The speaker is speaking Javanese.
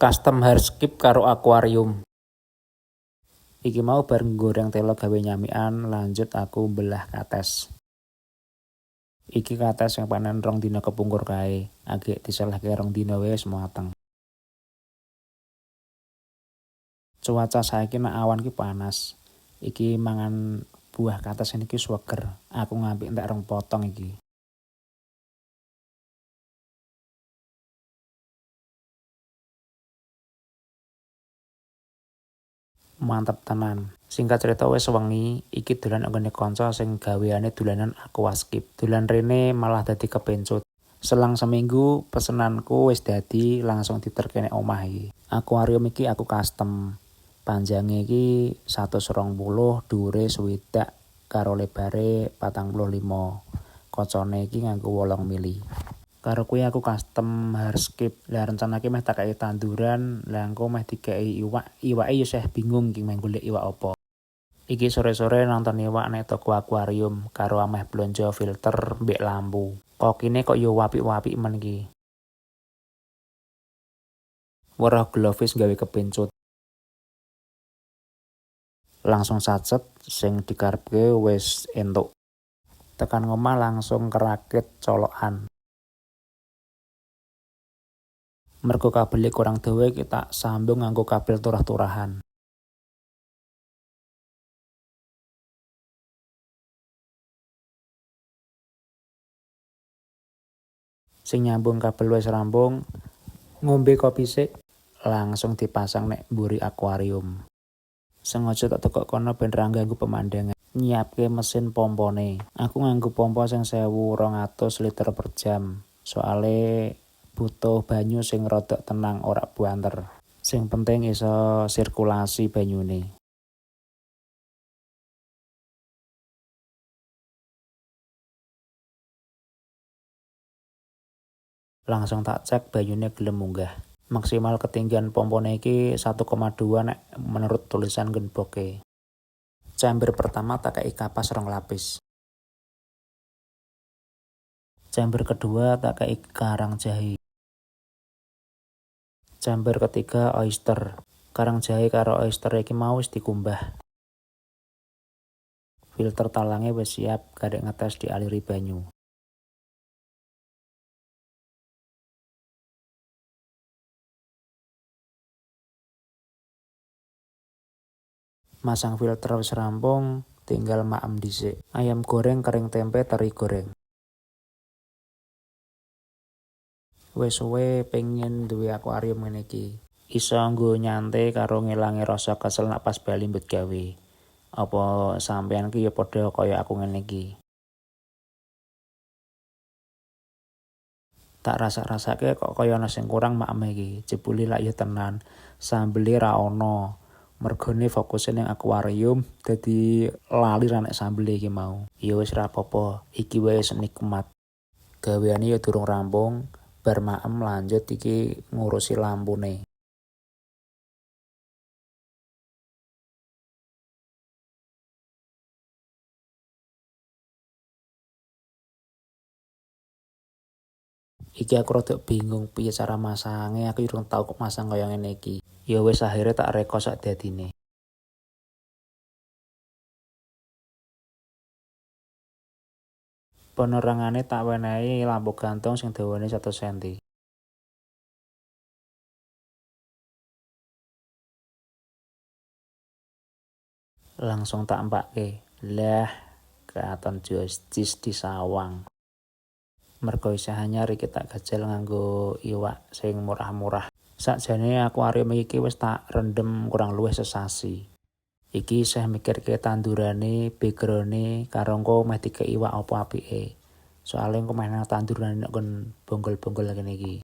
Custom hardscape karo akuarium. Iki mau bareng goreng telo gawe nyamikan, lanjut aku belah kates. Iki kates yang panen 2 dina kepungkur kae, agek diselehke 2 dina wis mateng. Cuaca saiki nek awan ki panas. Iki mangan buah kates iki seger. Aku ngambil entek 2 potong iki. Mantep tenan. Singkat cerita wis wengi, iki dolan nggone kanca sing gaweane dolanan aquascape. Dolan rene malah dadi kepencut. Selang seminggu pesenanku wis dadi langsung diterke nek omah iki. Akuarium iki aku custom. Panjange iki 120, dhuwure 60 karo lebare 45. Kocone iki nganggo 8 mili. Karo kuwi aku custom hardscape. Lah rencanake meh tak kei tanduran, lah engko meh dikei iwak. Iwake yo seh bingung iki meh golek iwak apa. Iki sore-sore nonton iwak nek toko akuarium karo ameh blonjo filter mbek lampu. Kokine kok yo apik-apik men iki. Weruh glovis gawe kepencut. Langsung sacet sing dikarepke wis entuk. Tekan ngomah langsung kerakit colokan. Mergo kabele kurang dawa kita sambung nganggo kabel turah-turahan. Sing nyambung kabel wis rampung, ngombe kopi sik, langsung dipasang nek mburi akuarium. Sengaja tak tekok kono ben ra ganggu pemandangan. Nyiapke mesin pompone. Aku nganggo pompa sing 1200 liter per jam. Soale butuh banyu sing rodok tenang ora buanter. Sing penting iso sirkulasi banyune. Langsung tak cek banyune gelem munggah. Maksimal ketinggian pompone iki 1,2 nek menurut tulisan genboke. Chamber pertama tak kei kapas 2 lapis. Chamber kedua tak kei karang jahe. Chamber ketiga oyster. Karang jahe karo oyster iki mau wis dikumbah. Filter talange wis siap, garek ngetes dialiri banyu. Masang filter wis rampung, tinggal maem dhisik. Ayam goreng, kering tempe, teri goreng. Wis suwe pengen duwe akuarium ngene iki. Iso nggo nyantai karo ngilangi rasa kesel nek pas bali mbut gawe. Apa sampean ki ya padha kaya aku ngene iki? Tak rasa-rasake kok kaya ana sing kurang maem iki. Jebule lak ya tenan, sambele ra ono. Mergone fokuse ning akuarium dadi lali ra nek sambele iki mau. Ya wis ra apa-apa, iki wis nikmat. Gaweane ya durung rampung, bar maem lanjut iki ngurusi lampune. Iki aku rada bingung piye cara masange, aku durung tau kok masang kaya ngene iki. Ya wis akhire tak reka sak dadine. Penerangane tak wenehi lampu gantung sing dawane 1 cm. Langsung tak empake. Lah, katon jis disawang. Mergo isih anyar iki tak gajal nganggo iwak sing murah-murah. Sakjane akuarium iki wis tak rendem kurang luwih sesasi. Iki isih mikirke tandurane, background-e, karo engko meh dikei iwak apa apike. Soale engko meh nang tandurane nek kon bonggol-bonggol ngene iki.